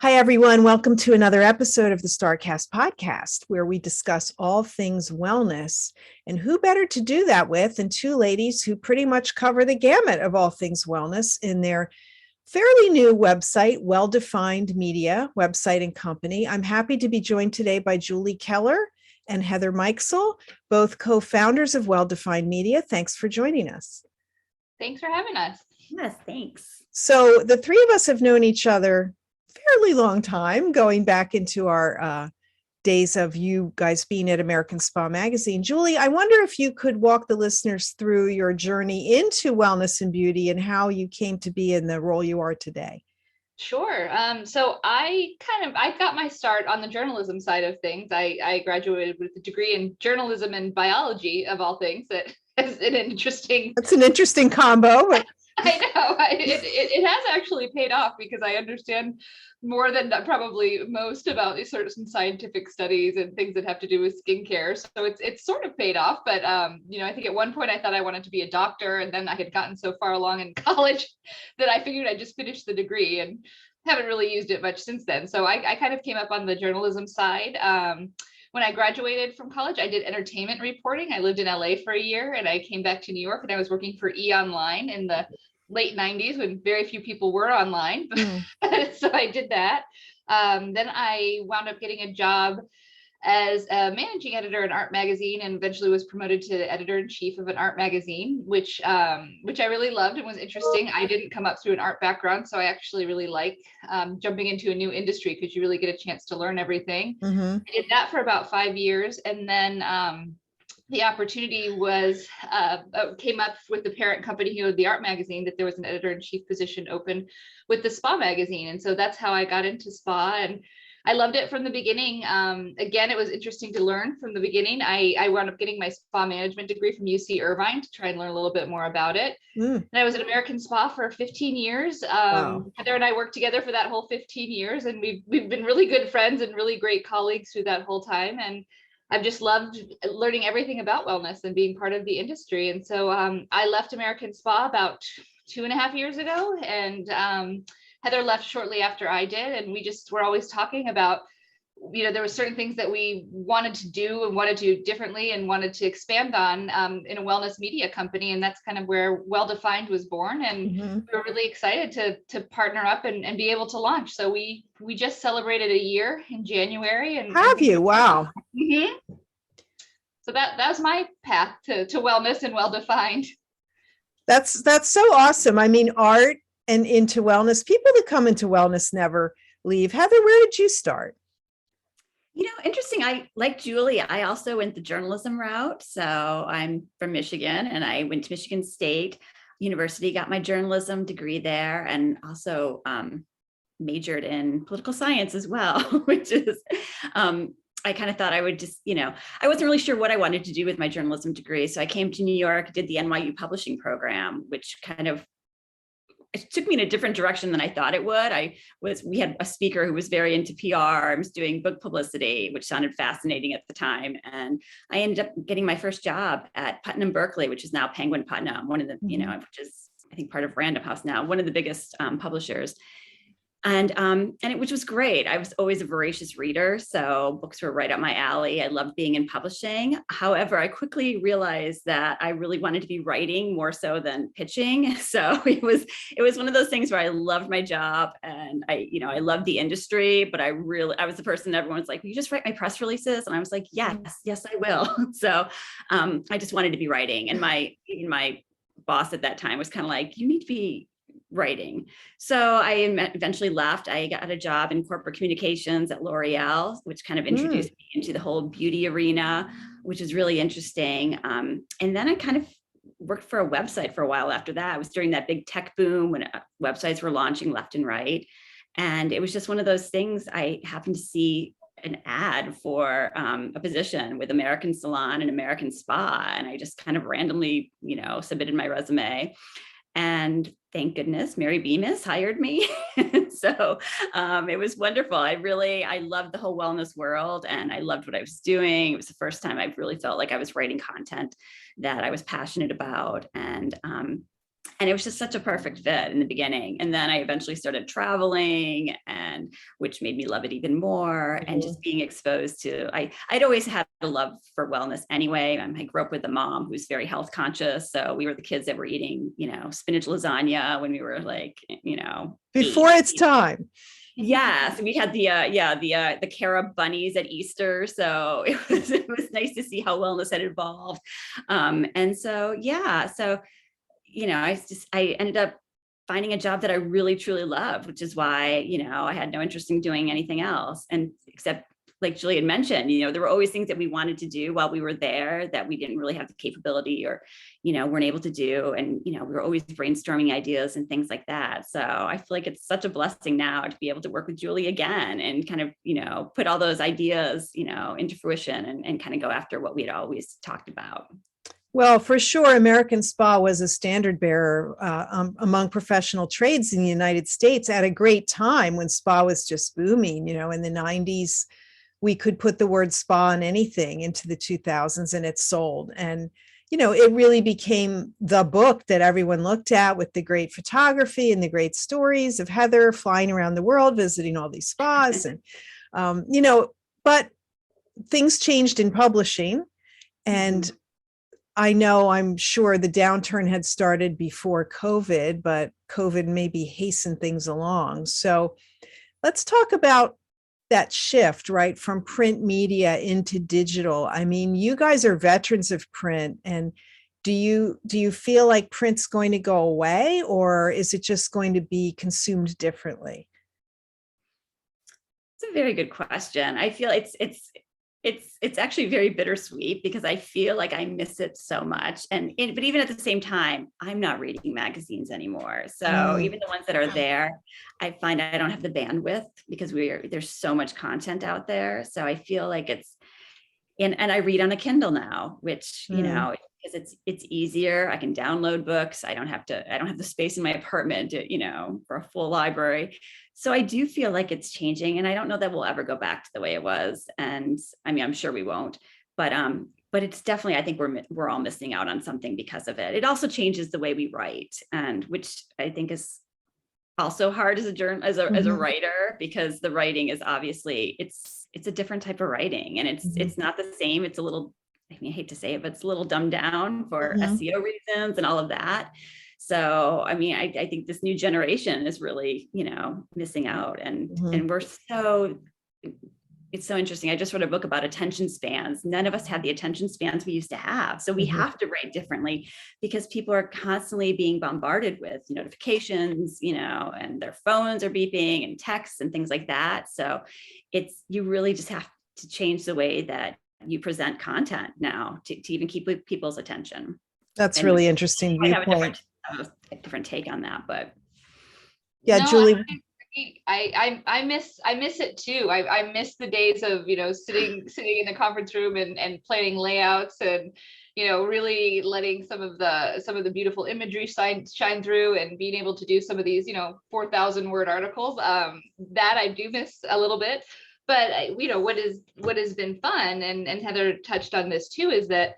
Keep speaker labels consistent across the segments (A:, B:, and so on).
A: Hi, everyone. Welcome to another episode of the StarrCast Podcast, where we discuss all things wellness. And who better to do that with than two ladies who pretty much cover the gamut of all things wellness in their fairly new website, Well-Defined Media website and company. I'm happy to be joined today by Julie Keller and Heather Mikesell, both co-founders of Well-Defined Media. Thanks for joining us.
B: Thanks for having us.
C: Yes, thanks.
A: So the three of us have known each other fairly long time, going back into our days of you guys being at American Spa Magazine. Julie, I wonder if you could walk the listeners through your journey into wellness and beauty and how you came to be in the role you are today.
B: Sure. So I got my start on the journalism side of things. I graduated with a degree in journalism and biology, of all things. That is an interesting.
A: That's an interesting combo. But...
B: I know it has actually paid off because I understand more than probably most about these sort of some scientific studies and things that have to do with skincare. So it's sort of paid off. But I think at one point I thought I wanted to be a doctor, and then I had gotten so far along in college that I figured I'd just finish the degree and haven't really used it much since then. So I kind of came up on the journalism side. When I graduated from college, I did entertainment reporting. I lived in LA for a year, and I came back to New York, and I was working for E! Online in the late 90s when very few people were online. So I did that. Then I wound up getting a job as a managing editor in art magazine, and eventually was promoted to editor-in-chief of an art magazine, which I really loved and was interesting. I didn't come up through an art background, so I actually really like jumping into a new industry because you really get a chance to learn everything. I did that for about 5 years, and then the opportunity was came up with the parent company who owned the art magazine, that there was an editor-in-chief position open with the spa magazine. And so that's how I got into spa, and I loved it from the beginning. Again, it was interesting to learn from the beginning. I wound up getting my spa management degree from UC Irvine to try and learn a little bit more about it. And I was at American Spa for 15 years.
A: Wow.
B: Heather and I worked together for that whole 15 years, and we've been really good friends and really great colleagues through that whole time. And I've just loved learning everything about wellness and being part of the industry. And so I left American Spa about 2.5 years ago, and Heather left shortly after I did. And we just were always talking about, there were certain things that we wanted to do and wanted to do differently and wanted to expand on in a wellness media company. And that's kind of where Well-Defined was born. And we were really excited to partner up and be able to launch. So we just celebrated a year in January. And
A: have you? Wow.
B: So that's my path to wellness and Well-Defined.
A: That's so awesome. I mean, art and into wellness, people that come into wellness never leave. Heather, where did you start?
C: Interesting. Like Julie, I also went the journalism route. So I'm from Michigan, and I went to Michigan State University, got my journalism degree there, and also majored in political science as well, which is, I kind of thought I would just, I wasn't really sure what I wanted to do with my journalism degree. So I came to New York, did the NYU publishing program, which kind of, it took me in a different direction than I thought it would. We had a speaker who was very into PR. I was doing book publicity, which sounded fascinating at the time. And I ended up getting my first job at Putnam Berkeley, which is now Penguin Putnam, one of the, which is, I think, part of Random House now, one of the biggest publishers. And which was great. I was always a voracious reader, so books were right up my alley. I loved being in publishing. However, I quickly realized that I really wanted to be writing more so than pitching. So it was one of those things where I loved my job, and I loved the industry, but I was the person that everyone was like, "Will you just write my press releases?" And I was like, yes, I will. So I just wanted to be writing, and my boss at that time was kind of like, "You need to be writing." So I eventually left. I got a job in corporate communications at L'Oreal, which kind of introduced me into the whole beauty arena, which is really interesting. And then I kind of worked for a website for a while after that. It was during that big tech boom when websites were launching left and right. And it was just one of those things. I happened to see an ad for a position with American Salon and American Spa. And I just kind of randomly, submitted my resume. And thank goodness Mary Bemis hired me. So it was wonderful. I loved the whole wellness world, and I loved what I was doing. It was the first time I really felt like I was writing content that I was passionate about. And And it was just such a perfect fit in the beginning. And then I eventually started traveling, and which made me love it even more. And just being exposed to, I'd always had a love for wellness anyway. I grew up with a mom who's very health conscious. So we were the kids that were eating, spinach lasagna when we were like,
A: before its time.
C: Yeah, so we had the carob bunnies at Easter, so it was nice to see how wellness had evolved, and so I ended up finding a job that I really truly loved, which is why I had no interest in doing anything else, and except, like Julie had mentioned, there were always things that we wanted to do while we were there that we didn't really have the capability or, weren't able to do. And, we were always brainstorming ideas and things like that. So I feel like it's such a blessing now to be able to work with Julie again and kind of, put all those ideas, into fruition and kind of go after what we had always talked about.
A: Well, for sure, American Spa was a standard bearer among professional trades in the United States at a great time when spa was just booming, in the 90s. We could put the word spa on anything into the 2000s and it sold. And, it really became the book that everyone looked at with the great photography and the great stories of Heather flying around the world, visiting all these spas. And, but things changed in publishing. And I'm sure the downturn had started before COVID, but COVID maybe hastened things along. So let's talk about that shift, right, from print media into digital. I mean, you guys are veterans of print, and do you feel like print's going to go away, or is it just going to be consumed differently?
C: It's a very good question. I feel it's actually very bittersweet because I feel like I miss it so much. But even at the same time, I'm not reading magazines anymore. So even the ones that are there, I find I don't have the bandwidth because there's so much content out there. So I feel like and I read on a Kindle now, which, because it's easier. I can download books. I don't have the space in my apartment for a full library. So I do feel like it's changing, and I don't know that we'll ever go back to the way it was. And I mean, I'm sure we won't, but it's definitely, I think we're all missing out on something because of it. It also changes the way we write, and which I think is also hard as a writer, because the writing is obviously it's a different type of writing, and it's not the same. It's a little, I mean, I hate to say it, but it's a little dumbed down for SEO reasons and all of that. So, I mean, I think this new generation is really, missing out, and it's so interesting. I just wrote a book about attention spans. None of us had the attention spans we used to have. So we have to write differently because people are constantly being bombarded with notifications, and their phones are beeping and texts and things like that. So you really just have to change the way that you present content now to even keep people's attention.
A: That's really interesting viewpoint.
C: A different take on that, but
A: Julie.
B: I miss it too. I miss the days of sitting in the conference room and planning layouts and really letting some of the beautiful imagery shine through and being able to do some of these 4,000 word articles. That I do miss a little bit. But what has been fun, and Heather touched on this too, is that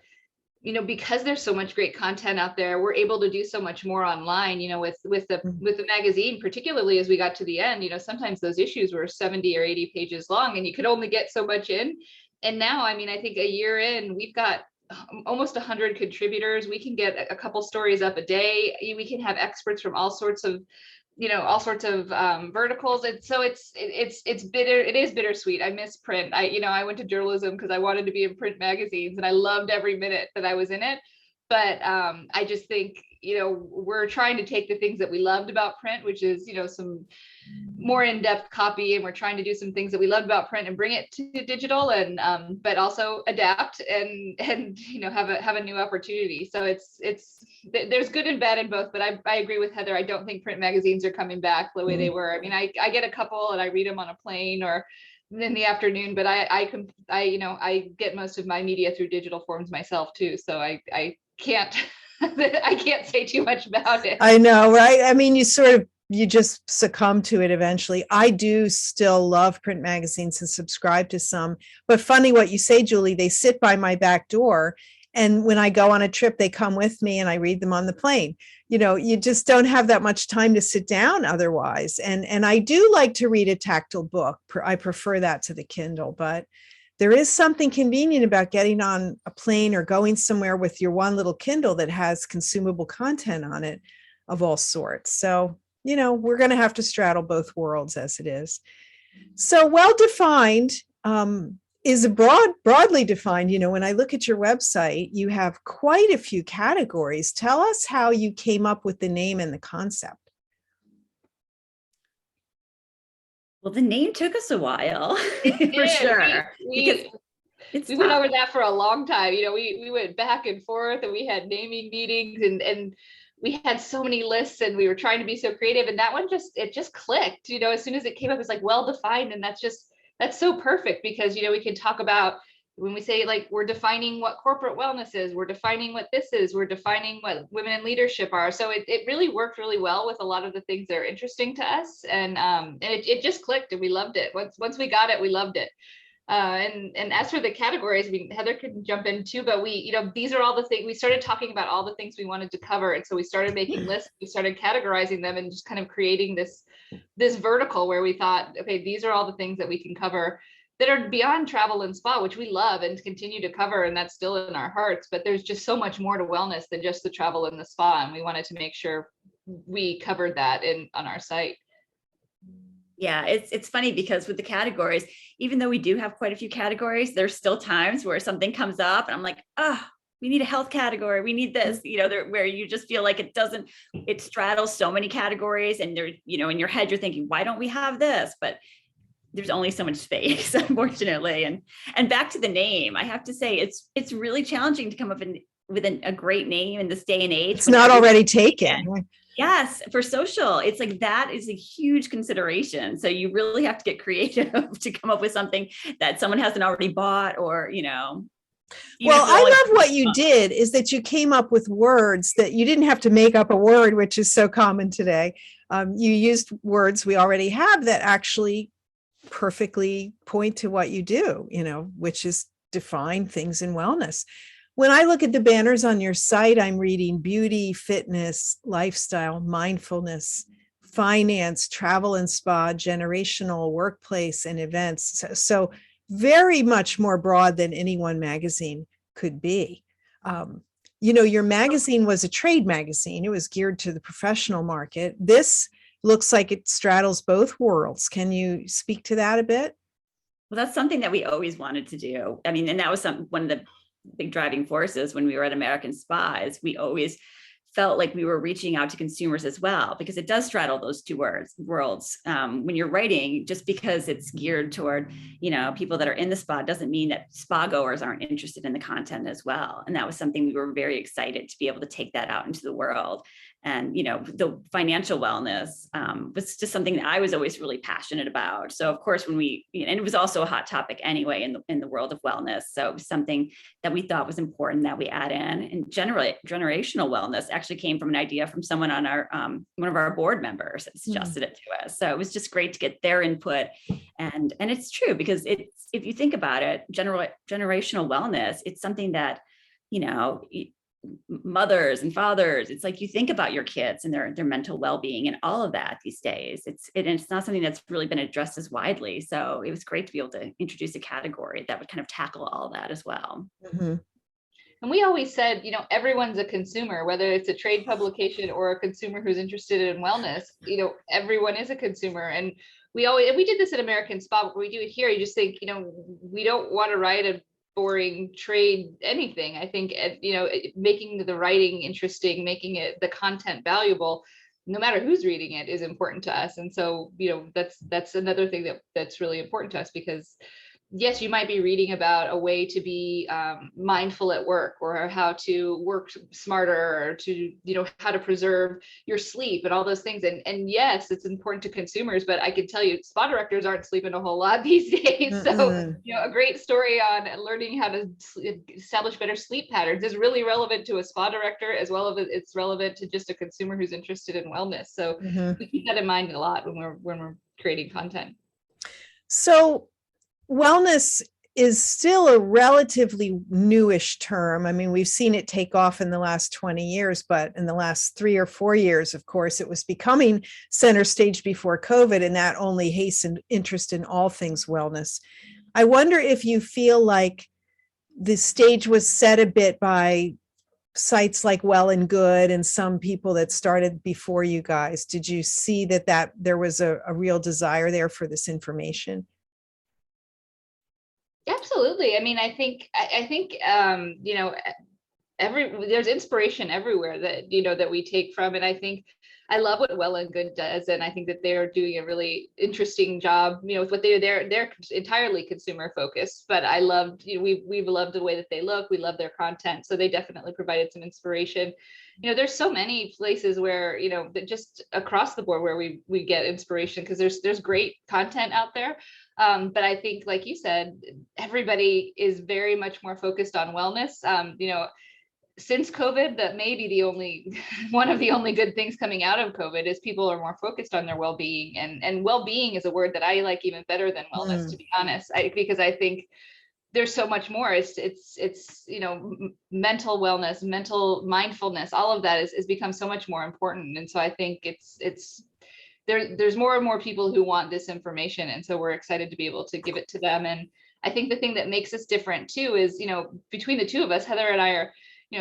B: because there's so much great content out there, we're able to do so much more online, with the magazine, particularly as we got to the end, sometimes those issues were 70 or 80 pages long and you could only get so much in. And now, I mean, I think a year in, we've got almost 100 contributors. We can get a couple stories up a day. We can have experts from all sorts of verticals. And so it's bitter. It is bittersweet. I miss print. I went to journalism because I wanted to be in print magazines and I loved every minute that I was in it. But I just think, we're trying to take the things that we loved about print, which is, some more in-depth copy, and we're trying to do some things that we loved about print and bring it to digital, and but also adapt and have a new opportunity. So there's good and bad in both, but I agree with Heather. I don't think print magazines are coming back the way they were. I mean, I get a couple and I read them on a plane or in the afternoon, but I get most of my media through digital forms myself too. So I can't I can't say too much about it.
A: I know, right? I mean, you just succumb to it eventually. I do still love print magazines and subscribe to some, but funny what you say, Julie, they sit by my back door And when I go on a trip, they come with me and I read them on the plane. You just don't have that much time to sit down otherwise. And I do like to read a tactile book. I prefer that to the Kindle, but there is something convenient about getting on a plane or going somewhere with your one little Kindle that has consumable content on it of all sorts. So, we're going to have to straddle both worlds as it is. So well-defined is broadly defined. When I look at your website, you have quite a few categories. Tell us how you came up with the name and the concept.
C: Well, the name took us a while, for sure.
B: We went over that for a long time. We went back and forth, and we had naming meetings, and we had so many lists, and we were trying to be so creative. And that one just clicked. As soon as it came up, it's like well-defined, and that's so perfect because we can talk about when we say like we're defining what corporate wellness is, we're defining what this is, we're defining what women in leadership are. So it really worked really well with a lot of the things that are interesting to us, and it just clicked, and we loved it. Once we got it, we loved it. And as for the categories, Heather could jump in too, but these are all the things we started talking about, all the things we wanted to cover. And so we started making lists, we started categorizing them, and just kind of creating this vertical where we thought, okay, these are all the things that we can cover that are beyond travel and spa, which we love and continue to cover. And that's still in our hearts, but there's just so much more to wellness than just the travel and the spa. And we wanted to make sure we covered that on our site.
C: Yeah, it's funny because with the categories, even though we do have quite a few categories, there's still times where something comes up and I'm like, we need a health category. We need this, where you just feel like it straddles so many categories, and there, in your head, you're thinking, why don't we have this? But there's only so much space, unfortunately. And back to the name, I have to say, it's really challenging to come up with a great name in this day and age.
A: It's not already taken.
C: Yes, for social, it's like that is a huge consideration. So you really have to get creative to come up with something that someone hasn't already bought, or,
A: Well, I love what you did is that you came up with words that you didn't have to make up a word, which is so common today. You used words we already have that actually perfectly point to what you do, which is define things in wellness. When I look at the banners on your site, I'm reading beauty, fitness, lifestyle, mindfulness, finance, travel and spa, generational, workplace, and events. So very much more broad than any one magazine could be. Your magazine was a trade magazine. It was geared to the professional market. This looks like it straddles both worlds. Can you speak to that a bit?
C: Well, that's something that we always wanted to do. I mean, and that was one of the big driving forces when we were at American Spa, is we always felt like we were reaching out to consumers as well, because it does straddle those two worlds. When you're writing, just because it's geared toward, people that are in the spa doesn't mean that spa goers aren't interested in the content as well. And that was something we were very excited to be able to take that out into the world. And, the financial wellness was just something that I was always really passionate about. So of course, and it was also a hot topic anyway in the world of wellness. So it was something that we thought was important that we add in. And generational wellness actually came from an idea from someone on our, one of our board members that suggested it to us. So it was just great to get their input. And it's true, because if you think about it, generational wellness, it's something that, mothers and fathers, it's like you think about your kids and their mental well-being and all of that these days. It's not something that's really been addressed as widely. So it was great to be able to introduce a category that would kind of tackle all that as well.
A: Mm-hmm.
B: And we always said, everyone's a consumer, whether it's a trade publication or a consumer who's interested in wellness, everyone is a consumer. And we did this at American Spa, but we do it here. You just think, we don't want to write a boring trade anything. I think, making the writing interesting, making it the content valuable, no matter who's reading it, is important to us. And so, that's another thing that's really important to us, because yes, you might be reading about a way to be mindful at work, or how to work smarter, or to, how to preserve your sleep and all those things. And yes, it's important to consumers, but I can tell you, spa directors aren't sleeping a whole lot these days. Mm-hmm. So, a great story on learning how to establish better sleep patterns is really relevant to a spa director, as well as it's relevant to just a consumer who's interested in wellness. So mm-hmm. we keep that in mind a lot when we're creating content.
A: So wellness is still a relatively newish term. I mean, we've seen it take off in the last 20 years, but in the last 3 or 4 years, of course, it was becoming center stage before COVID, and that only hastened interest in all things wellness. I wonder if you feel like the stage was set a bit by sites like Well and Good and some people that started before you guys. Did you see that there was a real desire there for this information?
B: Absolutely. I mean, I think there's inspiration everywhere that we take from. And I think I love what Well and Good does. And I think that they're doing a really interesting job, with what they're entirely consumer focused, but I loved, we've loved the way that they look. We love their content. So they definitely provided some inspiration. There's so many places where, that just across the board where we get inspiration, because there's great content out there. But I think, like you said, everybody is very much more focused on wellness. Since COVID, that may be the only one of the only good things coming out of COVID is people are more focused on their well-being, and well-being is a word that I like even better than wellness, to be honest, because I think there's so much more. It's mental wellness, mental mindfulness, all of that is become so much more important. And so I think there's more and more people who want this information, and so we're excited to be able to give it to them. And I think the thing that makes us different too is, between the two of us, Heather and I are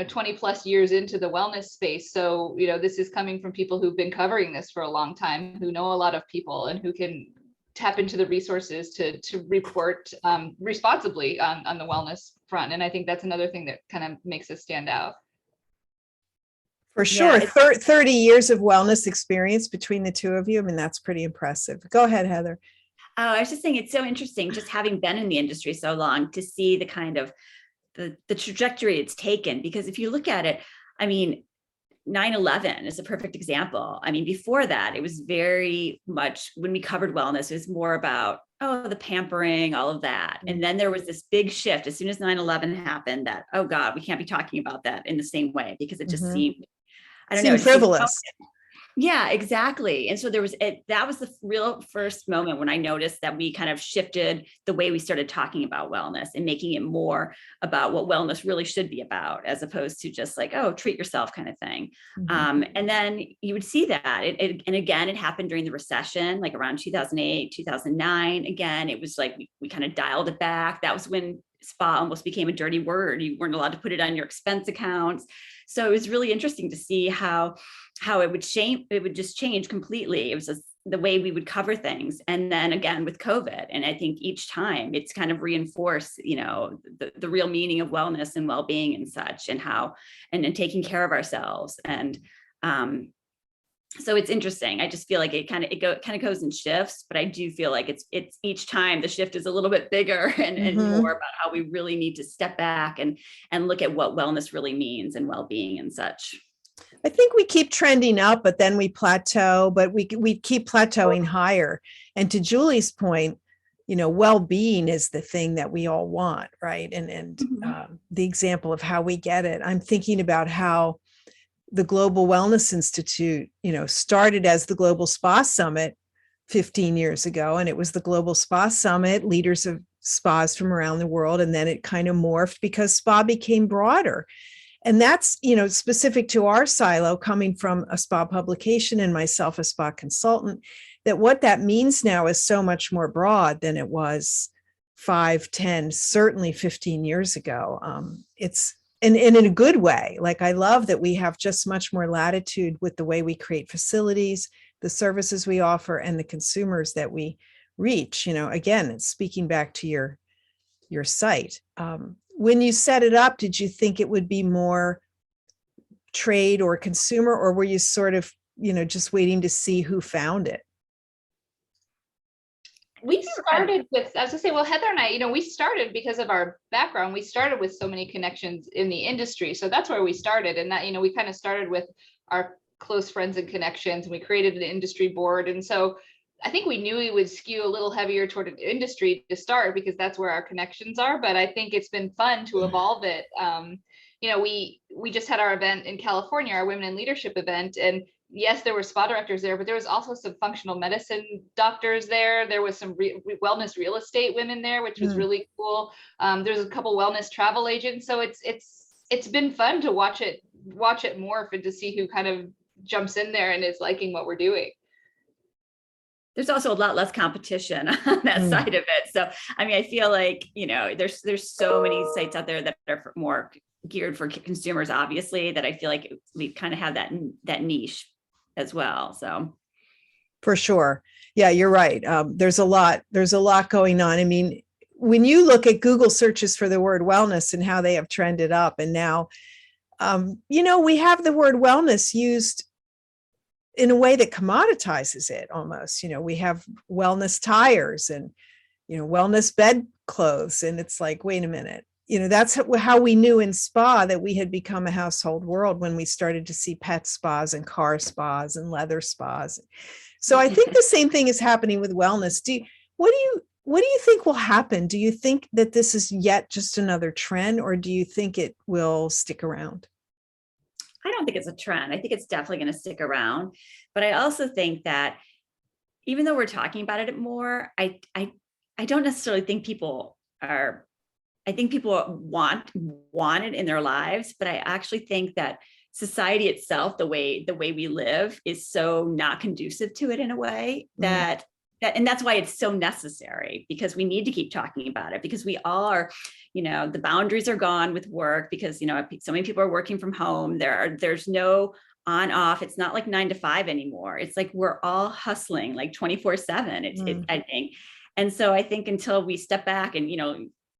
B: 20 plus years into the wellness space. So, this is coming from people who've been covering this for a long time, who know a lot of people and who can tap into the resources to report responsibly on the wellness front. And I think that's another thing that kind of makes us stand out.
A: For sure. Yeah, 30 years of wellness experience between the two of you. I mean, that's pretty impressive. Go ahead, Heather.
C: Oh, I was just saying, it's so interesting, just having been in the industry so long, to see the kind of the trajectory it's taken. Because if you look at it, I mean, 9/11 is a perfect example. I mean, before that, it was very much, when we covered wellness, it was more about, the pampering, all of that. And then there was this big shift as soon as 9/11 happened, that, oh God, we can't be talking about that in the same way, because it just seemed, I don't know,
A: frivolous.
C: Yeah, exactly. And so that was the real first moment when I noticed that we kind of shifted the way we started talking about wellness and making it more about what wellness really should be about, as opposed to just like, treat yourself kind of thing. And then you would see that and again, it happened during the recession, like around 2008, 2009. Again, it was like, we kind of dialed it back. That was when spa almost became a dirty word. You weren't allowed to put it on your expense accounts. So it was really interesting to see how it would change. It would just change completely. It was just the way we would cover things. And then again with COVID, and I think each time it's kind of reinforced, the real meaning of wellness and well-being and such, and how, and taking care of ourselves. And so it's interesting. I just feel like it kind of goes in shifts, but I do feel like it's each time the shift is a little bit bigger and more about how we really need to step back and look at what wellness really means and well-being and such.
A: I think we keep trending up, but then we plateau, but we keep plateauing higher. And to Julie's point, well-being is the thing that we all want, right? And the example of how we get it. I'm thinking about how the Global Wellness Institute, started as the Global Spa Summit 15 years ago, and it was the Global Spa Summit, leaders of spas from around the world, and then it kind of morphed because spa became broader. And that's, specific to our silo, coming from a spa publication and myself a spa consultant, that what that means now is so much more broad than it was 5, 10, certainly 15 years ago. It's and in a good way. Like, I love that we have just much more latitude with the way we create facilities, the services we offer, and the consumers that we reach. Again, it's speaking back to your site. When you set it up, did you think it would be more trade or consumer, or were you sort of, just waiting to see who found it?
B: We started with, as I say, well, Heather and I, we started because of our background. We started with so many connections in the industry. So that's where we started. And that, we kind of started with our close friends and connections, and we created an industry board. And so I think we knew we would skew a little heavier toward an industry to start, because that's where our connections are. But I think it's been fun to evolve it. We just had our event in California, our Women in Leadership event, and yes, there were spa directors there, but there was also some functional medicine doctors there. There was some wellness real estate women there, which was really cool. There's a couple wellness travel agents. So it's been fun to watch it morph and to see who kind of jumps in there and is liking what we're doing.
C: There's also a lot less competition on that side of it. So, I mean, I feel like, there's so many sites out there that are more geared for consumers, obviously, that I feel like we kind of have that niche as well. So
A: for sure. Yeah, you're right. There's a lot going on. I mean, when you look at Google searches for the word wellness and how they have trended up, and now, we have the word wellness used in a way that commoditizes it almost. We have wellness tires and, wellness bed clothes. And it's like, wait a minute, that's how we knew in spa that we had become a household world when we started to see pet spas and car spas and leather spas. So I think the same thing is happening with wellness. What do you think will happen? Do you think that this is yet just another trend, or do you think it will stick around?
C: I don't think it's a trend. I think it's definitely going to stick around. But I also think that even though we're talking about it more, I don't necessarily think people are, I think people want it in their lives, but I actually think that society itself, the way we live, is so not conducive to it in a way that and that's why it's so necessary, because we need to keep talking about it, because we all are, the boundaries are gone with work, because, so many people are working from home. There's no on off. It's not like 9 to 5 anymore. It's like, we're all hustling like 24/7. I think. And so I think until we step back and,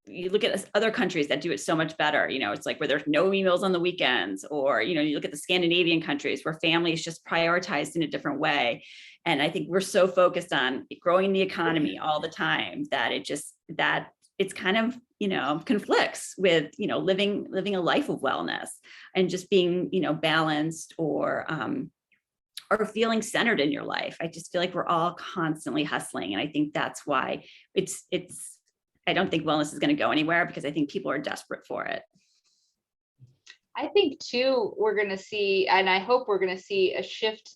C: you look at other countries that do it so much better, it's like where there's no emails on the weekends, or, you look at the Scandinavian countries where family is just prioritized in a different way. And I think we're so focused on growing the economy all the time that it's kind of, conflicts with, living a life of wellness and just being, balanced or feeling centered in your life. I just feel like we're all constantly hustling. And I think that's why I don't think wellness is going to go anywhere, because I think people are desperate for it.
B: I think too, we're going to see, and I hope we're going to see, a shift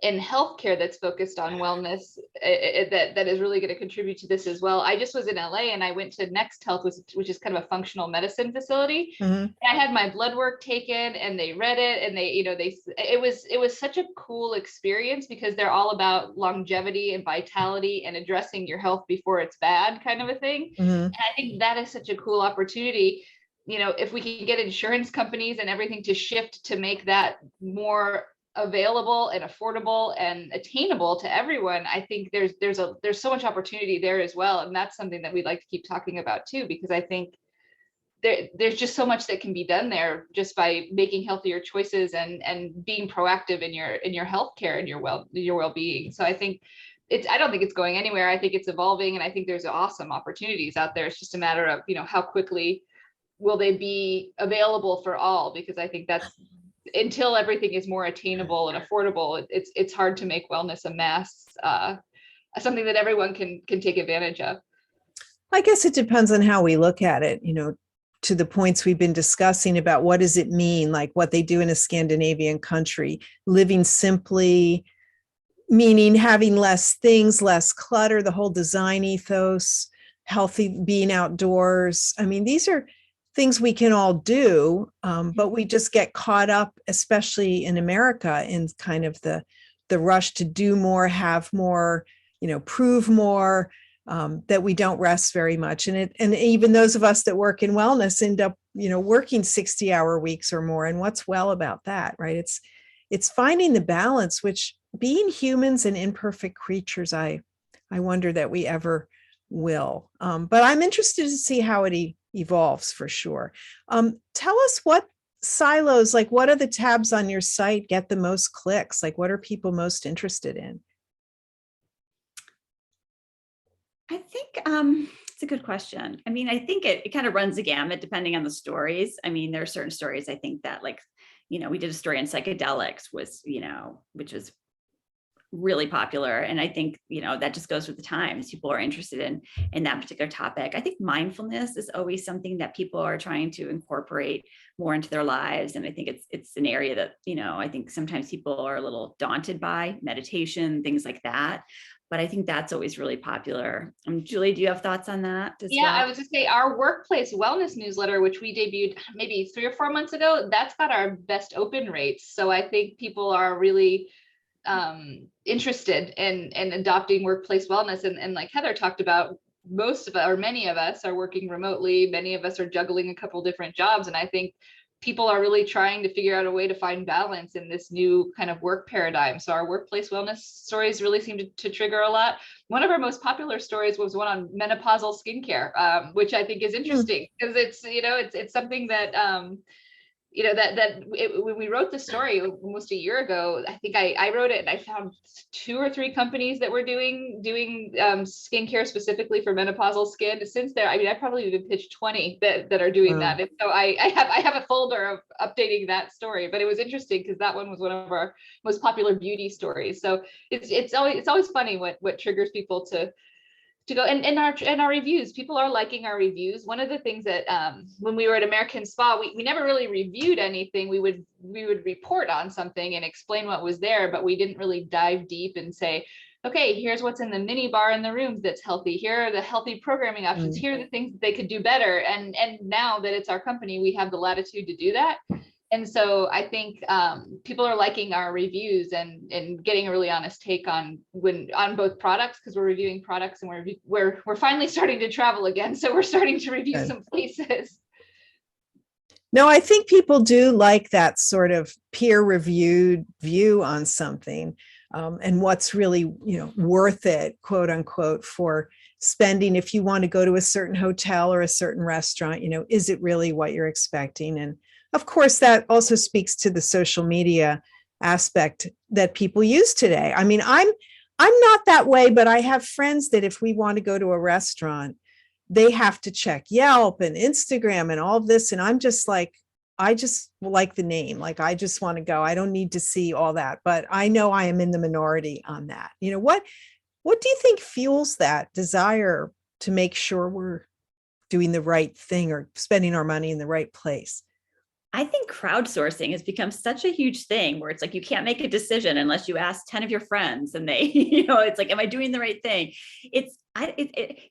B: in healthcare that's focused on wellness that is really going to contribute to this as well. I just was in LA and I went to Next Health, which is kind of a functional medicine facility. And I had my blood work taken, and they read it, and it was such a cool experience, because they're all about longevity and vitality and addressing your health before it's bad, kind of a thing. And I think that is such a cool opportunity. If we can get insurance companies and everything to shift to make that more available and affordable and attainable to everyone, I think there's so much opportunity there as well. And that's something that we'd like to keep talking about too, because I think there's just so much that can be done there just by making healthier choices and being proactive in your healthcare and your well-being. So I think I don't think it's going anywhere. I think it's evolving, and I think there's awesome opportunities out there. It's just a matter of, how quickly will they be available for all, because I think that's, until everything is more attainable and affordable, it's hard to make wellness a mass, something that everyone can take advantage of.
A: I guess it depends on how we look at it, to the points we've been discussing about what does it mean, like what they do in a Scandinavian country, living simply, meaning having less things, less clutter, the whole design ethos, healthy, being outdoors. I mean, these are things we can all do, but we just get caught up, especially in America, in kind of the rush to do more, have more, prove more, that we don't rest very much. And even those of us that work in wellness end up, working 60-hour weeks or more. And what's well about that, right? It's finding the balance, which, being humans and imperfect creatures, I wonder that we ever will. But I'm interested to see how it evolves, for sure. Tell us what silos, like what are the tabs on your site get the most clicks? Like what are people most interested in?
C: I think it's a good question. I mean, I think it kind of runs the gamut depending on the stories. I mean, there are certain stories I think that, like, we did a story on psychedelics, which was really popular. And I think, that just goes with the times. People are interested in that particular topic. I think mindfulness is always something that people are trying to incorporate more into their lives. And I think it's an area that, I think sometimes people are a little daunted by meditation, things like that. But I think that's always really popular. Julie, do you have thoughts on that as well?
B: I was just say our workplace wellness newsletter, which we debuted maybe 3 or 4 months ago, that's got our best open rates. So I think people are really interested in adopting workplace wellness. And like Heather talked about, many of us are working remotely. Many of us are juggling a couple different jobs. And I think people are really trying to figure out a way to find balance in this new kind of work paradigm. So our workplace wellness stories really seem to trigger a lot. One of our most popular stories was one on menopausal skincare, which I think is interesting because it's something that, when we wrote the story almost a year ago, I think I wrote it and I found 2 or 3 companies that were doing skincare specifically for menopausal skin. Since there, I probably even pitched 20 that are doing that. And so I have a folder of updating that story, but it was interesting because that one was one of our most popular beauty stories. So it's always funny what triggers people to go and our reviews. People are liking our reviews. One of the things that when we were at American Spa, we never really reviewed anything. We would report on something and explain what was there, but we didn't really dive deep and say, okay, here's what's in the mini bar in the rooms that's healthy. Here are the healthy programming options. Here are the things that they could do better. And now that it's our company, we have the latitude to do that. And so I think people are liking our reviews and getting a really honest take on both products, because we're reviewing products and we're finally starting to travel again. So we're starting to review some places.
A: No, I think people do like that sort of peer-reviewed view on something, and what's really, worth it, quote unquote, for spending. If you want to go to a certain hotel or a certain restaurant, is it really what you're expecting? And of course, that also speaks to the social media aspect that people use today. I mean, I'm not that way, but I have friends that if we want to go to a restaurant, they have to check Yelp and Instagram and all of this. And I'm just like, I just like the name. Like, I just want to go. I don't need to see all that, but I know I am in the minority on that. What do you think fuels that desire to make sure we're doing the right thing or spending our money in the right place?
C: I think crowdsourcing has become such a huge thing where it's like, you can't make a decision unless you ask 10 of your friends and they, it's like, am I doing the right thing? It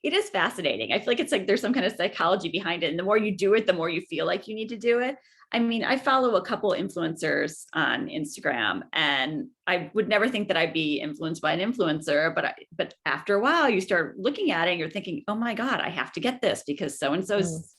C: is fascinating. I feel like it's like, there's some kind of psychology behind it. And the more you do it, the more you feel like you need to do it. I mean, I follow a couple influencers on Instagram, and I would never think that I'd be influenced by an influencer, but after a while you start looking at it and you're thinking, oh my God, I have to get this because so-and-so's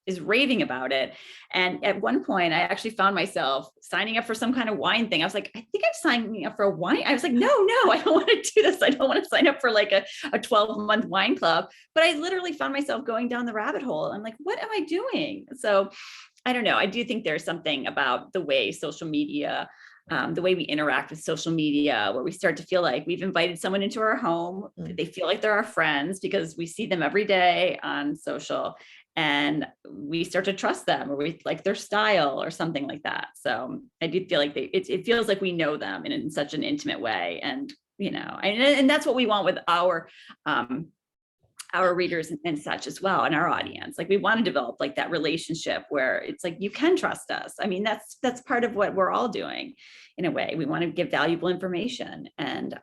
C: is raving about it. And at one point I actually found myself signing up for some kind of wine thing. I was like, I think I'm signing up for a wine. I was like, no, I don't want to do this. I don't want to sign up for like a 12-month wine club. But I literally found myself going down the rabbit hole. I'm like, what am I doing? So I don't know. I do think there's something about the way social media, the way we interact with social media, where we start to feel like we've invited someone into our home. They feel like they're our friends because we see them every day on social, and we start to trust them, or we like their style or something like that. So I do feel like it feels like we know them in such an intimate way. And, and that's what we want with our readers and such as well, and our audience. Like, we want to develop like that relationship where it's like, you can trust us. I mean, that's part of what we're all doing in a way. We want to give valuable information and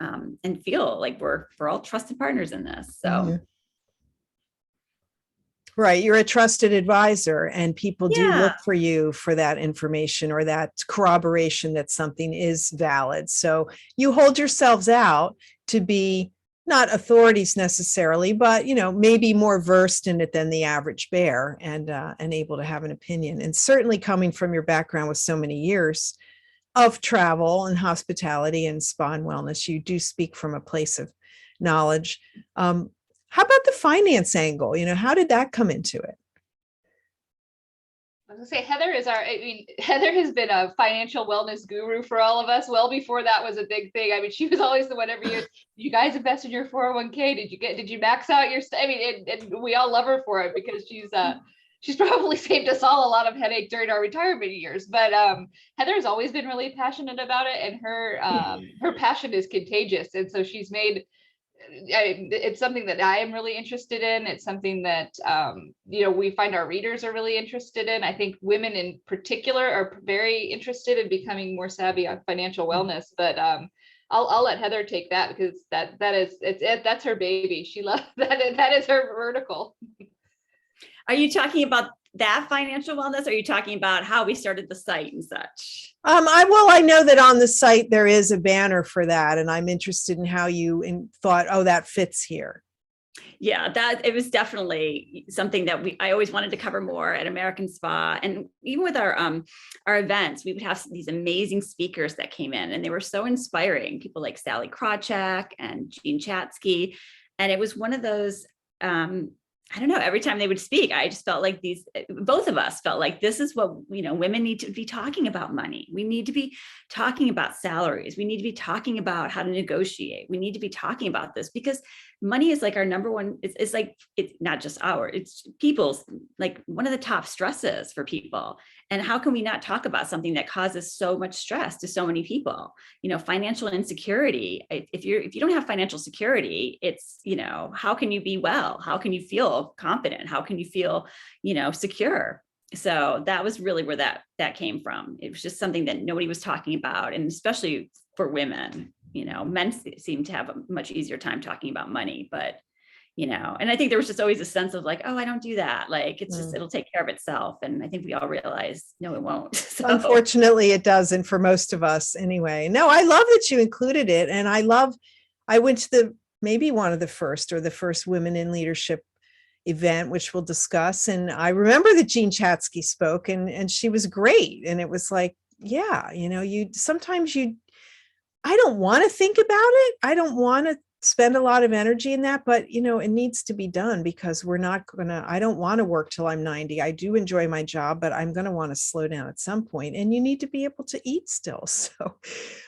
C: feel like we're all trusted partners in this. So.
A: Right. You're a trusted advisor, and people do look for you for that information or that corroboration that something is valid. So you hold yourselves out to be not authorities necessarily, but, maybe more versed in it than the average bear, and able to have an opinion. And certainly coming from your background with so many years of travel and hospitality and spa and wellness, you do speak from a place of knowledge. How about the finance angle? How did that come into it?
B: I was gonna say, Heather has been a financial wellness guru for all of us well before that was a big thing. I mean, she was always the one every year. You guys invest in your 401k? Did you max out your? And we all love her for it because she's she's probably saved us all a lot of headache during our retirement years. But Heather's always been really passionate about it, and her passion is contagious. And so she's made it's something that I am really interested in. It's something that we find our readers are really interested in. I think women in particular are very interested in becoming more savvy on financial wellness. But I'll let Heather take that, because that's her baby. She loves that. That is her vertical.
C: Are you talking about that financial wellness? Or are you talking about how we started the site and such?
A: I know that on the site there is a banner for that, and I'm interested in how you thought, oh, that fits here.
C: Yeah, that it was definitely something that I always wanted to cover more at American Spa. And even with our events, we would have these amazing speakers that came in, and they were so inspiring. People like Sally Krawcheck and Jean Chatsky. And it was one of those, I don't know, every time they would speak, I just felt like both of us felt like this is what, women need to be talking about money. We need to be talking about salaries. We need to be talking about how to negotiate. We need to be talking about this, because money is like our number one, it's not just it's people's, like one of the top stresses for people. And how can we not talk about something that causes so much stress to so many people? Financial insecurity. If you don't have financial security, it's, how can you be well? How can you feel confident? How can you feel, secure? So that was really where that came from. It was just something that nobody was talking about. And especially for women, men seem to have a much easier time talking about money, but and I think there was just always a sense of like, oh, I don't do that. Like, it's just, it'll take care of itself. And I think we all realize, no, it won't. So.
A: Unfortunately, it doesn't for most of us anyway. No, I love that you included it. And I went to maybe one of the first Women in Leadership event, which we'll discuss. And I remember that Jean Chatsky spoke, and she was great. And it was like, yeah, I don't want to think about it. I don't want to spend a lot of energy in that, but it needs to be done, because I don't want to work till I'm 90. I do enjoy my job, but I'm going to want to slow down at some point, and you need to be able to eat still. So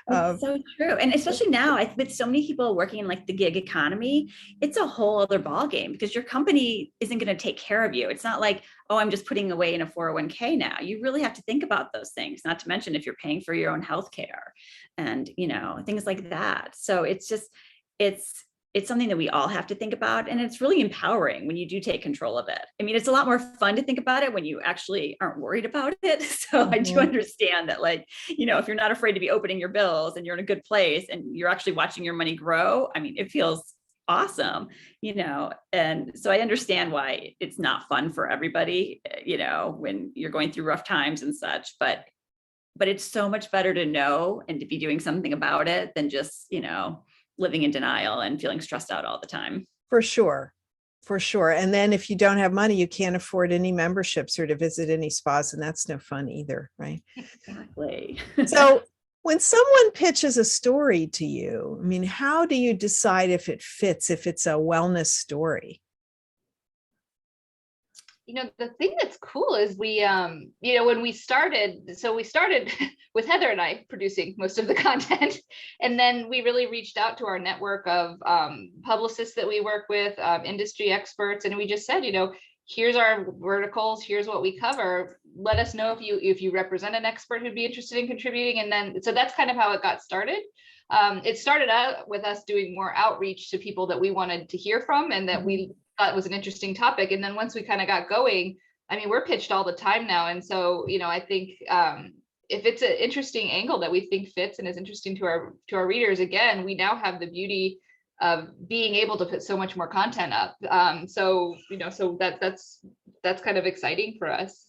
C: it's so true. And especially now, with so many people working in like the gig economy, it's a whole other ballgame, because your company isn't going to take care of you. It's not like, oh, I'm just putting away in a 401k now. You really have to think about those things, not to mention if you're paying for your own healthcare and, things like that. So it's just, it's something that we all have to think about. And it's really empowering when you do take control of it. I mean, it's a lot more fun to think about it when you actually aren't worried about it. So I do understand that, like, if you're not afraid to be opening your bills and you're in a good place and you're actually watching your money grow, I mean, it feels awesome, and so I understand why it's not fun for everybody, when you're going through rough times and such, but it's so much better to know and to be doing something about it than just, living in denial and feeling stressed out all the time.
A: For sure. And then if you don't have money, you can't afford any memberships or to visit any spas, and that's no fun either, right?
C: Exactly.
A: So when someone pitches a story to you, I mean, how do you decide if it fits, if it's a wellness story?
B: The thing that's cool is we, when we started with Heather and I producing most of the content, and then we really reached out to our network of publicists that we work with, industry experts, and we just said, here's our verticals, here's what we cover. Let us know if you represent an expert who'd be interested in contributing. And then, so that's kind of how it got started. It started out with us doing more outreach to people that we wanted to hear from and that we thought was an interesting topic. And then once we kind of got going, I mean, we're pitched all the time now. And so, I think if it's an interesting angle that we think fits and is interesting to our readers, again, we now have the beauty of being able to put so much more content up. So that's kind of exciting for us.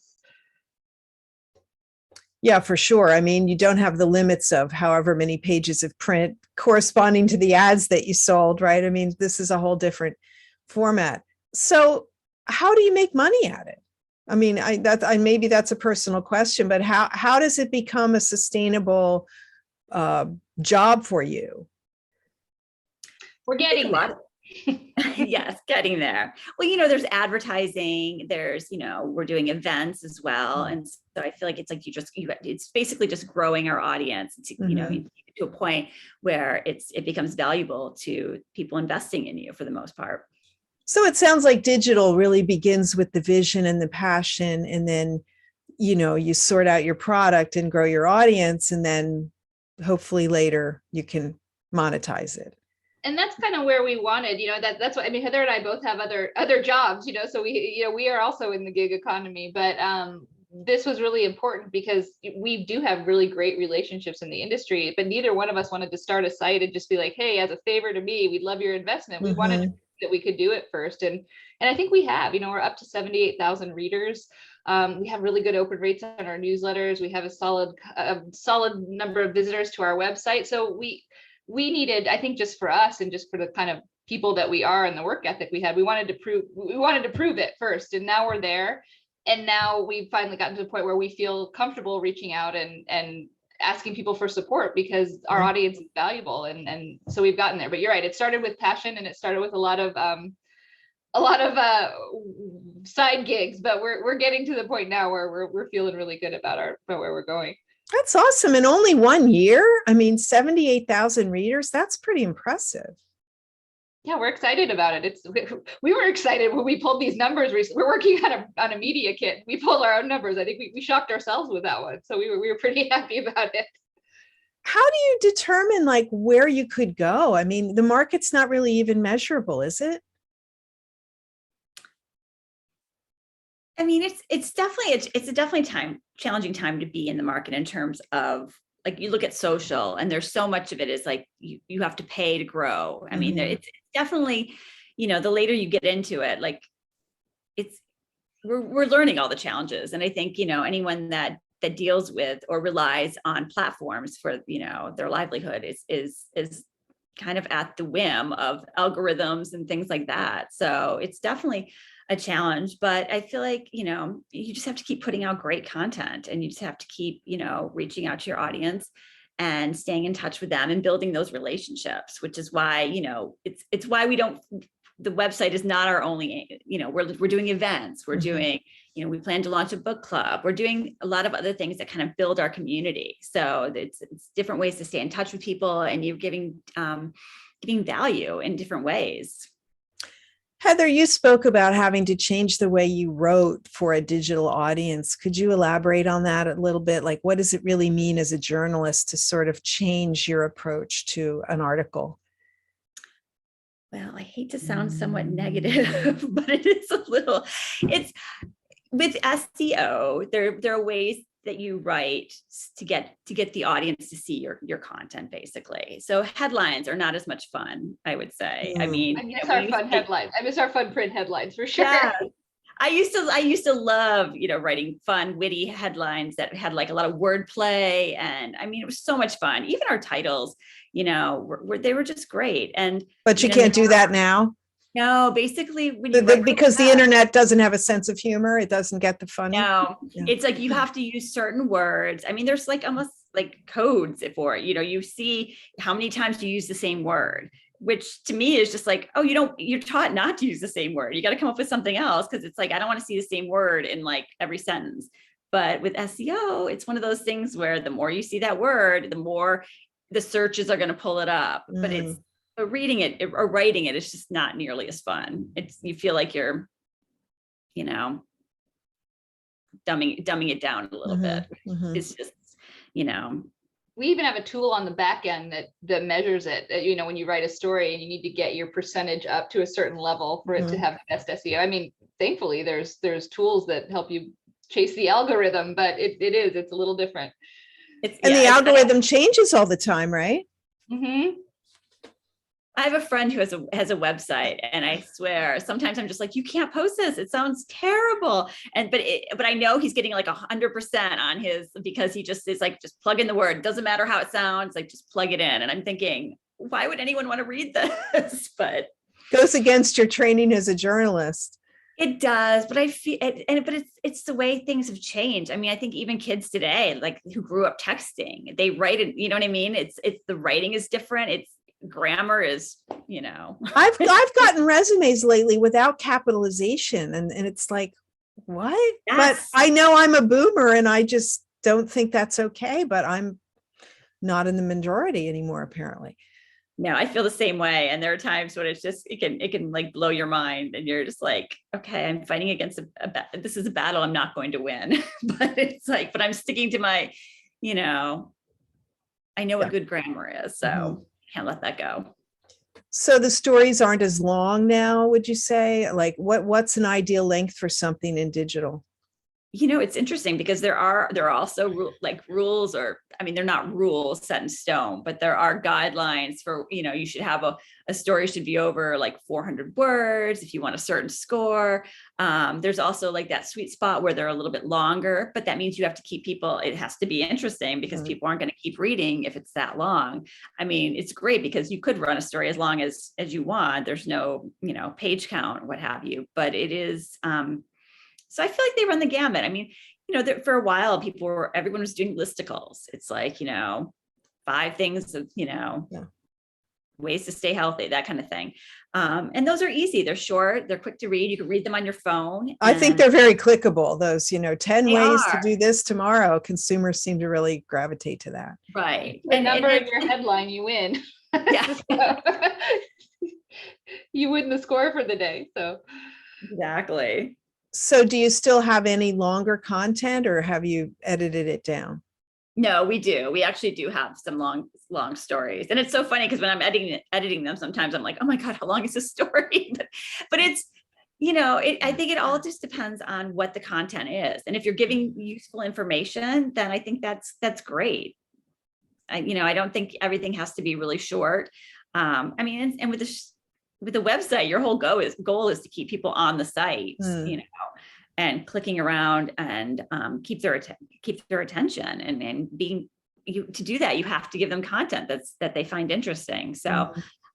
A: Yeah, for sure. I mean, you don't have the limits of however many pages of print corresponding to the ads that you sold, right? I mean, this is a whole different format. So how do you make money at it? I mean, maybe that's a personal question, but how does it become a sustainable job for you?
B: We're getting there.
C: Yes, getting there. Well, there's advertising, there's, we're doing events as well. And so I feel like it's like it's basically just growing our audience, to a point where it becomes valuable to people investing in you for the most part.
A: So it sounds like digital really begins with the vision and the passion, and then, you sort out your product and grow your audience, and then hopefully later you can monetize it.
B: And that's kind of where we wanted, that's what, I mean, Heather and I both have other jobs, so we are also in the gig economy, but this was really important because we do have really great relationships in the industry, but neither one of us wanted to start a site and just be like, hey, as a favor to me, we'd love your investment. We wanted that we could do it first. And I think we have, we're up to 78,000 readers. We have really good open rates on our newsletters. We have a solid number of visitors to our website. So we needed, I think, just for us and just for the kind of people that we are and the work ethic we had, we wanted to prove it first. And now we're there. And now we've finally gotten to the point where we feel comfortable reaching out and asking people for support because our audience is valuable. And so we've gotten there. But you're right. It started with passion and it started with a lot of side gigs, but we're getting to the point now where we're feeling really good about where we're going.
A: That's awesome. In only 1 year, 78,000 readers, that's pretty impressive.
B: Yeah, we're excited about it. We were excited when we pulled these numbers recently. We're working on a media kit. We pulled our own numbers. I think we shocked ourselves with that one. So we were pretty happy about it.
A: How do you determine where you could go? The market's not really even measurable, is it?
C: It's definitely challenging time to be in the market in terms of you look at social and there's so much of it is you have to pay to grow. It's definitely, the later you get into it, we're learning all the challenges. And I think, anyone that deals with or relies on platforms for, their livelihood is kind of at the whim of algorithms and things like that. So it's definitely a challenge, but I feel like, you just have to keep putting out great content and you just have to keep, reaching out to your audience and staying in touch with them and building those relationships, which is why, it's why the website is not our only, we're doing events, we're doing, we plan to launch a book club, we're doing a lot of other things that kind of build our community. So it's different ways to stay in touch with people and you're giving value in different ways.
A: Heather, you spoke about having to change the way you wrote for a digital audience. Could you elaborate on that a little bit? What does it really mean as a journalist to sort of change your approach to an article?
C: Well, I hate to sound somewhat negative, but it's with SEO, there are ways that you write to get the audience to see your content, basically. So headlines are not as much fun, I would say.
B: I miss our fun headlines. I miss our fun print headlines for sure.
C: Yeah. I used to love, writing fun, witty headlines that had a lot of wordplay. And it was so much fun. Even our titles, they were just great.
A: But you can't do that now.
C: No, basically
A: because the internet doesn't have a sense of humor. It doesn't get the funny.
C: No, yeah. It's you have to use certain words. There's almost codes for it. You see how many times you use the same word, which to me is just you're taught not to use the same word. You got to come up with something else because it's I don't want to see the same word in every sentence. But with SEO, it's one of those things where the more you see that word, the more the searches are going to pull it up. But reading it or writing it is just not nearly as fun. You feel like you're, dumbing it down a little bit. It's just,
B: We even have a tool on the back end that measures it. When you write a story and you need to get your percentage up to a certain level for it to have the best SEO. Thankfully, there's tools that help you chase the algorithm, but it's a little different.
A: The algorithm changes all the time, right?
B: Mm-hmm.
C: I have a friend who has a website, and I swear sometimes I'm just you can't post this. It sounds terrible. But I know he's getting 100% on his, because he just is just plug in the word. It doesn't matter how it sounds, just plug it in. And I'm thinking, why would anyone want to read this? But
A: goes against your training as a journalist.
C: It does, but I feel but it's the way things have changed. I think even kids today, who grew up texting, they write it. You know what I mean? It's the writing is different. It's grammar is,
A: I've gotten resumes lately without capitalization, and it's what? Yes. But I know I'm a boomer, and I just don't think that's okay. But I'm not in the majority anymore, apparently.
C: No, I feel the same way. And there are times when it's just, it can like blow your mind and you're just like, okay, I'm fighting against this is a battle I'm not going to win. But it's like, but I'm sticking to my, you know, I know what good grammar is. So can't let that go.
A: So the stories aren't as long now, would you say? Like what's an ideal length for something in digital?
C: You know, it's interesting because there are also rules, or I mean, they're not rules set in stone, but there are guidelines for, you know, you should have a story should be over like 400 words if you want a certain score. There's also like that sweet spot where they're a little bit longer, but that means you have to keep people, it has to be interesting because people aren't going to keep reading if it's that long. I mean, it's great because you could run a story as long as you want. There's no, you know, page count, what have you, but it is, so I feel like they run the gamut. I mean, you know, for a while, everyone was doing listicles. It's like, you know, 5 things of, you know, ways to stay healthy, that kind of thing. And those are easy. They're short, they're quick to read. You can read them on your phone.
A: I think they're very clickable. Those, you know, 10 ways to do this tomorrow. Consumers seem to really gravitate to that.
C: Right.
B: The number in your headline, you win.
C: Yeah.
B: You win the score for the day. So
C: exactly.
A: So do you still have any longer content or have you edited it down?
C: No, we do. We actually do have some long stories. And it's so funny because when I'm editing them, sometimes I'm like, oh my God, how long is this story? but it's, you know, I think it all just depends on what the content is. And if you're giving useful information, then I think that's great. You know, I don't think everything has to be really short. I mean, and with the website, your whole goal is to keep people on the site, you know, and clicking around and keep their attention and to do that, you have to give them content that they find interesting. So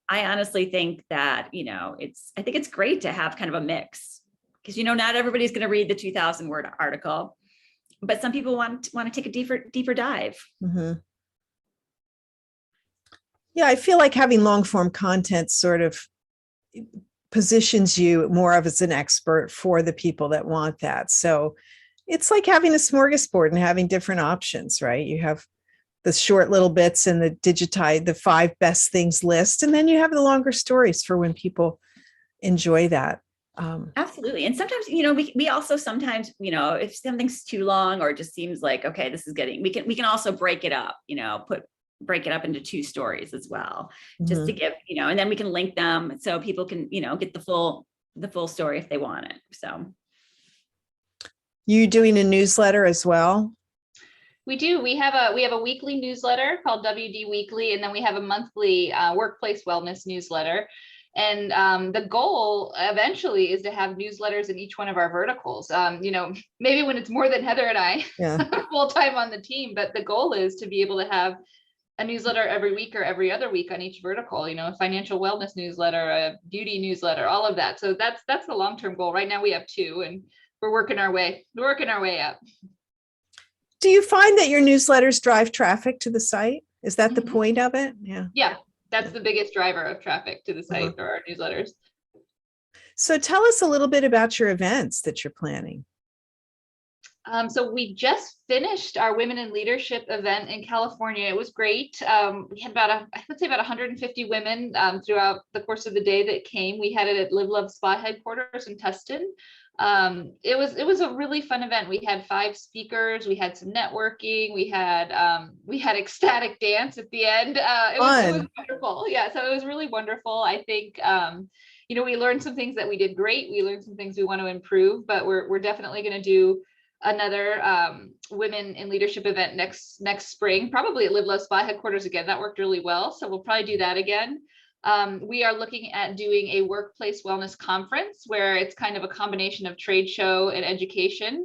C: I honestly think that, you know, I think it's great to have kind of a mix because, you know, not everybody's going to read the 2,000 word article, but some people want to take a deeper dive.
A: Yeah, I feel like having long form content sort of positions you more of as an expert for the people that want that. So it's like having a smorgasbord and having different options, right? You have the short little bits and the 5 best things list, and then you have the longer stories for when people enjoy that.
C: Absolutely. And sometimes, you know, we also sometimes, you know, if something's too long or it just seems like, okay, this is we can also break it up, you know, break it up into 2 stories as well, just to give, you know, and then we can link them so people can, you know, get the full story if they want it. So
A: you doing a newsletter as well?
B: we do. We have a weekly newsletter called WD Weekly, and then we have a monthly workplace wellness newsletter. And the goal eventually is to have newsletters in each one of our verticals. You know, maybe when it's more than Heather and I full time on the team, but the goal is to be able to have a newsletter every week or every other week on each vertical, you know, a financial wellness newsletter, a beauty newsletter, all of that. So that's the long-term goal. Right now we have 2 and we're working our way up.
A: Do you find that your newsletters drive traffic to the site? Is that the point of it?
B: Yeah, that's the biggest driver of traffic to the site or our newsletters.
A: So tell us a little bit about your events that you're planning.
B: So we just finished our Women in Leadership event in California. It was great. We had about 150 women throughout the course of the day that came. We had it at Live Love Spa headquarters in Tustin. It was a really fun event. We had 5 speakers. We had some networking. We had ecstatic dance at the end. It was wonderful. Yeah, so it was really wonderful. I think you know, we learned some things that we did great. We learned some things we want to improve, but we're definitely going to do another Women in Leadership event next spring, probably at Live Love Spa headquarters again. That worked really well, so we'll probably do that again. We are looking at doing a workplace wellness conference where it's kind of a combination of trade show and education.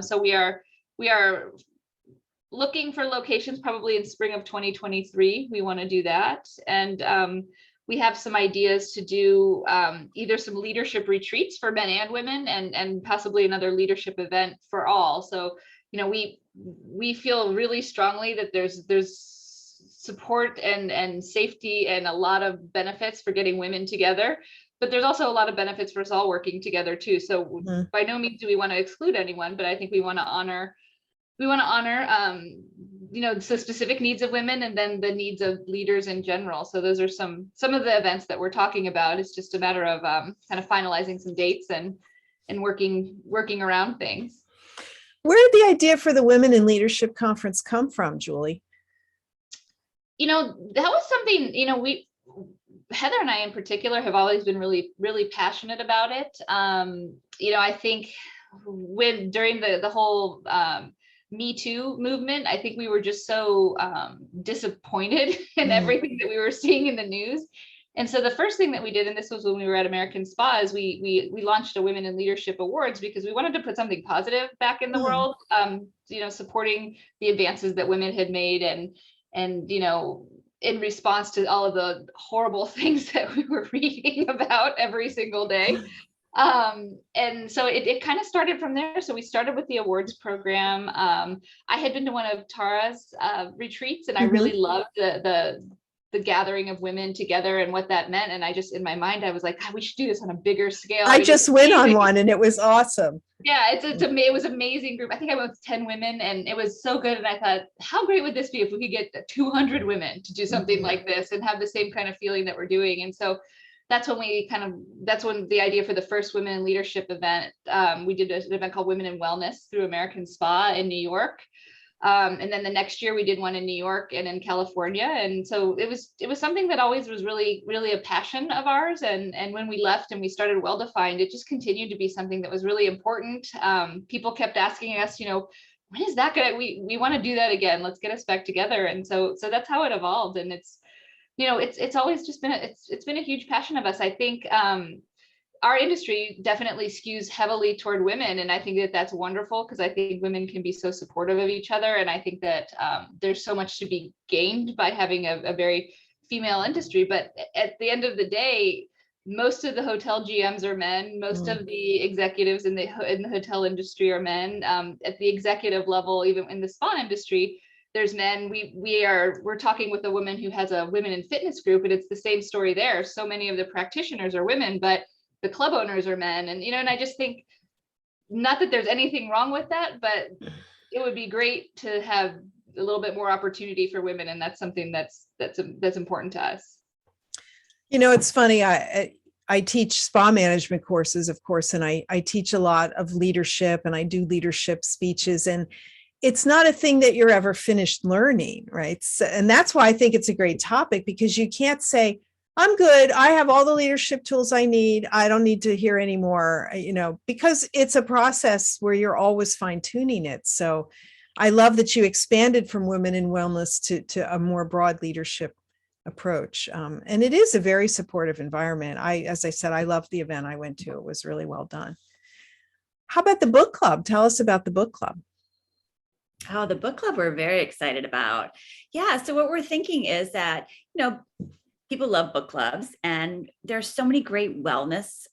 B: So we are looking for locations probably in spring of 2023. We want to do that, and we have some ideas to do either some leadership retreats for men and women, and possibly another leadership event for all. So, you know, we feel really strongly that there's support and safety and a lot of benefits for getting women together, but there's also a lot of benefits for us all working together too. So by no means do we want to exclude anyone, but I think we want to honor so specific needs of women and then the needs of leaders in general. So those are some of the events that we're talking about. It's just a matter of kind of finalizing some dates and working around things.
A: Where did the idea for the Women in Leadership Conference come from, Julie?
B: That was something, Heather and I in particular have always been really, really passionate about it. I think during the whole Me Too movement, I think we were just so disappointed in everything that we were seeing in the news. And so the first thing that we did, and this was when we were at American Spa, is we launched a Women in Leadership Awards because we wanted to put something positive back in the world, supporting the advances that women had made and in response to all of the horrible things that we were reading about every single day. And so it kind of started from there. So we started with the awards program. I had been to one of Tara's retreats, and I really loved the gathering of women together and what that meant. And I just, in my mind, I was like, God, we should do this on a bigger scale.
A: I just went on one and it was awesome.
B: Yeah, it was an amazing group. I think I went with 10 women and it was so good. And I thought, how great would this be if we could get 200 women to do something like this and have the same kind of feeling that we're doing. And so that's when the idea for the first Women in Leadership event, we did an event called Women in Wellness through American Spa in New York. And then the next year we did one in New York and in California. And so it was something that always was really, really a passion of ours. And when we left and we started Well Defined, it just continued to be something that was really important. People kept asking us, when is that gonna, we want to do that again. Let's get us back together. And so that's how it evolved. And it's always just been, it's been a huge passion of us. I think, our industry definitely skews heavily toward women. And I think that that's wonderful because I think women can be so supportive of each other. And I think that there's so much to be gained by having a very female industry. But at the end of the day, most of the hotel GMs are men. Most of the executives in the hotel industry are men. At the executive level, even in the spa industry, there's men. We're talking with a woman who has a women in fitness group, and it's the same story there. So many of the practitioners are women, but the club owners are men. And, and I just think, not that there's anything wrong with that, but it would be great to have a little bit more opportunity for women. And that's something that's important to us.
A: It's funny. I teach spa management courses, of course, and I teach a lot of leadership and I do leadership speeches, and it's not a thing that you're ever finished learning, right? So, and that's why I think it's a great topic, because you can't say, I'm good, I have all the leadership tools I need, I don't need to hear anymore, because it's a process where you're always fine tuning it. So I love that you expanded from Women in Wellness to a more broad leadership approach. And it is a very supportive environment. As I said, I loved the event I went to. It was really well done. How about the book club? Tell us about the book club.
C: Oh, the book club we're very excited about. Yeah. So what we're thinking is that, people love book clubs, and there's so many great wellness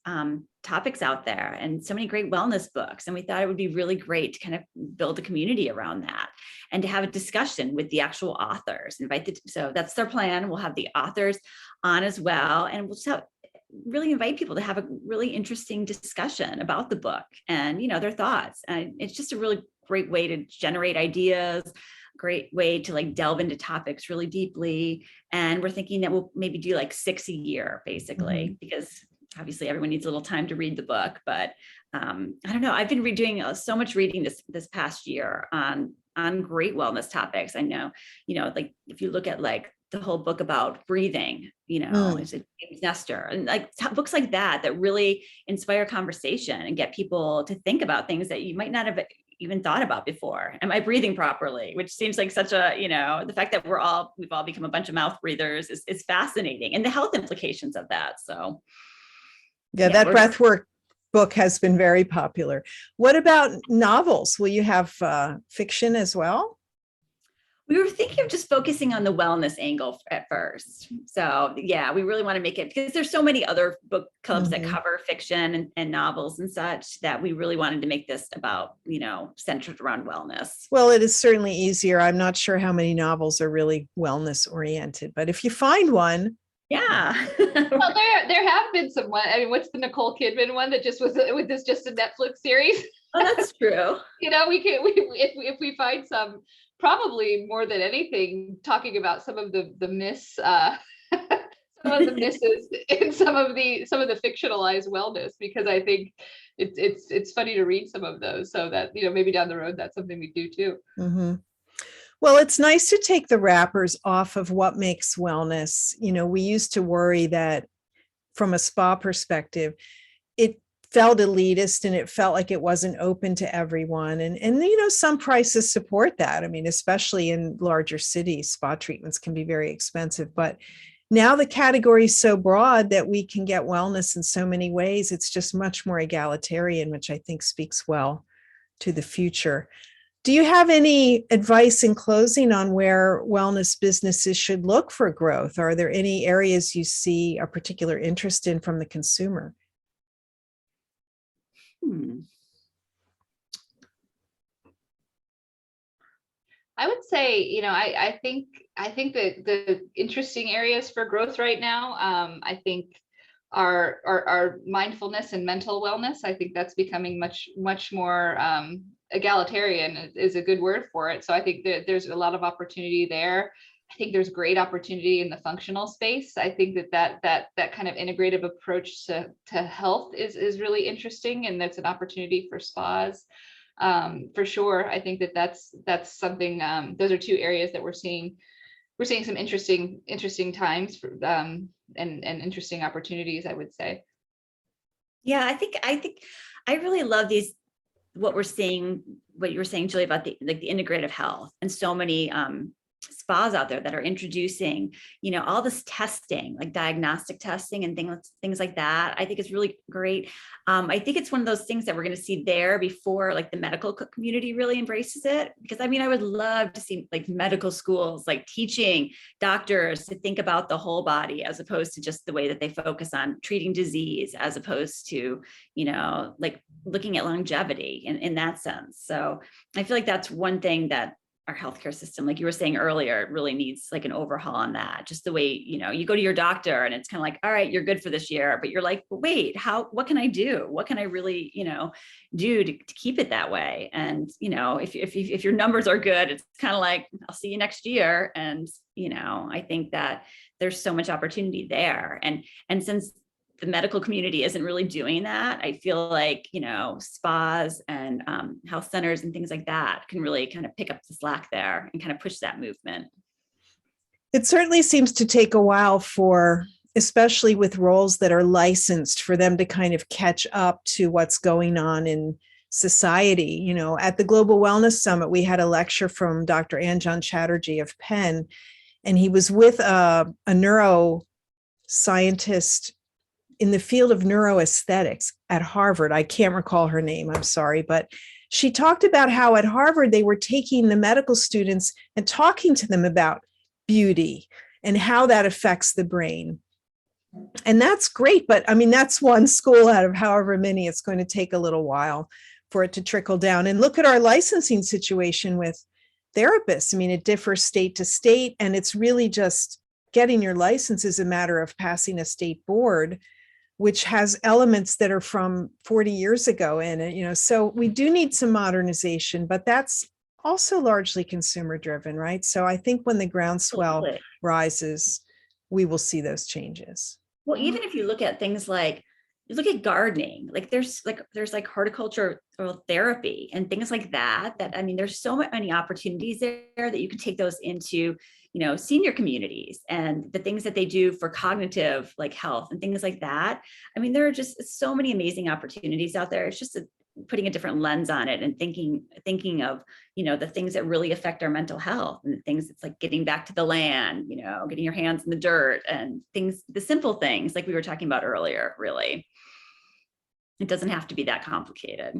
C: topics out there and so many great wellness books. And we thought it would be really great to kind of build a community around that and to have a discussion with the actual authors. So that's their plan. We'll have the authors on as well. And we'll just really invite people to have a really interesting discussion about the book and, their thoughts. And it's just a really great way to generate ideas, great way to delve into topics really deeply. And we're thinking that we'll maybe do 6 a year, basically, because obviously everyone needs a little time to read the book. But I don't know, I've been doing so much reading this past year on great wellness topics. I know, if you look at the whole book about breathing, is it James Nestor, and books like that really inspire conversation and get people to think about things that you might not have even thought about before. Am I breathing properly? Which seems like such a, the fact that we've all become a bunch of mouth breathers is fascinating, and the health implications of that. So
A: that breathwork book has been very popular. What about novels? Will you have fiction as well?
C: We were thinking of just focusing on the wellness angle at first. So yeah, we really want to make it, because there's so many other book clubs that cover fiction and novels and such, that we really wanted to make this about, centered around wellness.
A: Well, it is certainly easier. I'm not sure how many novels are really wellness oriented, but if you find one.
C: Yeah.
B: Well, there have been some. I mean, what's the Nicole Kidman one that just was just a Netflix series?
C: Oh, that's true.
B: We can, if we find some probably more than anything, talking about some of the myths, some of the misses in some of the fictionalized wellness, because I think it's funny to read some of those, so that, maybe down the road that's something we do too.
A: Mm-hmm. Well, it's nice to take the wrappers off of what makes wellness. We used to worry that from a spa perspective, it felt elitist and it felt like it wasn't open to everyone. And some prices support that. I mean, especially in larger cities, spa treatments can be very expensive. But now the category is so broad that we can get wellness in so many ways. It's just much more egalitarian, which I think speaks well to the future. Do you have any advice in closing on where wellness businesses should look for growth? Are there any areas you see a particular interest in from the consumer?
B: I would say, I think that the interesting areas for growth right now, I think are mindfulness and mental wellness. I think that's becoming much more egalitarian is a good word for it. So I think that there's a lot of opportunity there. I think there's great opportunity in the functional space. I think that kind of integrative approach to health is really interesting, and that's an opportunity for spas. For sure. I think that's something, those are two areas that we're seeing some interesting times for, and interesting opportunities, I would say.
C: Yeah, I think I really love what we're seeing, what you were saying, Julie, about the integrative health, and so many spas out there that are introducing, all this testing, like diagnostic testing and things like that. I think it's really great. I think it's one of those things that we're going to see there before like the medical community really embraces it. Because I would love to see like medical schools, like teaching doctors to think about the whole body, as opposed to just the way that they focus on treating disease, as opposed to, like looking at longevity in that sense. So I feel like that's one thing that our healthcare system, like you were saying earlier, it really needs like an overhaul on that. Just the way, you go to your doctor and it's kind of like, all right, you're good for this year, but you're like, but wait, what can I do? What can I really, do to keep it that way? And, if your numbers are good, it's kind of like, I'll see you next year. And, I think that there's so much opportunity there. And since the medical community isn't really doing that, I feel like, spas and health centers and things like that can really kind of pick up the slack there and kind of push that movement.
A: It certainly seems to take a while for, especially with roles that are licensed, for them to kind of catch up to what's going on in society. At the Global Wellness Summit, we had a lecture from Dr. Anjan Chatterjee of Penn, and he was with a neuroscientist in the field of neuroaesthetics at Harvard. I can't recall her name, I'm sorry, but she talked about how at Harvard they were taking the medical students and talking to them about beauty and how that affects the brain. And that's great, but that's one school out of however many. It's going to take a little while for it to trickle down. And look at our licensing situation with therapists. It differs state to state, and it's really just getting your license is a matter of passing a state board, which has elements that are from 40 years ago in it, so we do need some modernization, but that's also largely consumer driven, right? So I think when the groundswell rises, we will see those changes.
C: Well, even if you look at things like, you look at gardening, like there's horticultural therapy and things like that, there's so many opportunities there that you can take those into, senior communities and the things that they do for cognitive like health and things like that. There are just so many amazing opportunities out there. It's just putting a different lens on it and thinking of, the things that really affect our mental health, and the things that's like getting back to the land, getting your hands in the dirt and things, the simple things like we were talking about earlier, really. It doesn't have to be that complicated.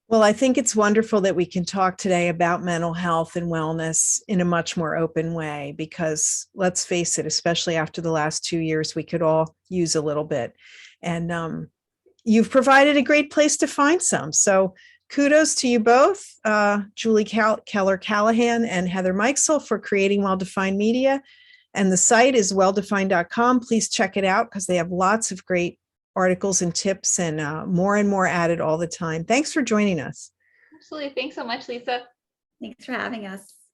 A: Well, I think it's wonderful that we can talk today about mental health and wellness in a much more open way, because let's face it, especially after the last 2 years, we could all use a little bit. And you've provided a great place to find some. So kudos to you both, Julie Keller Callaghan and Heather Mikesell, for creating Well-Defined Media. And the site is welldefined.com. Please check it out because they have lots of great articles and tips, and more added all the time. Thanks for joining us.
B: Absolutely. Thanks so much, Lisa.
C: Thanks for having us.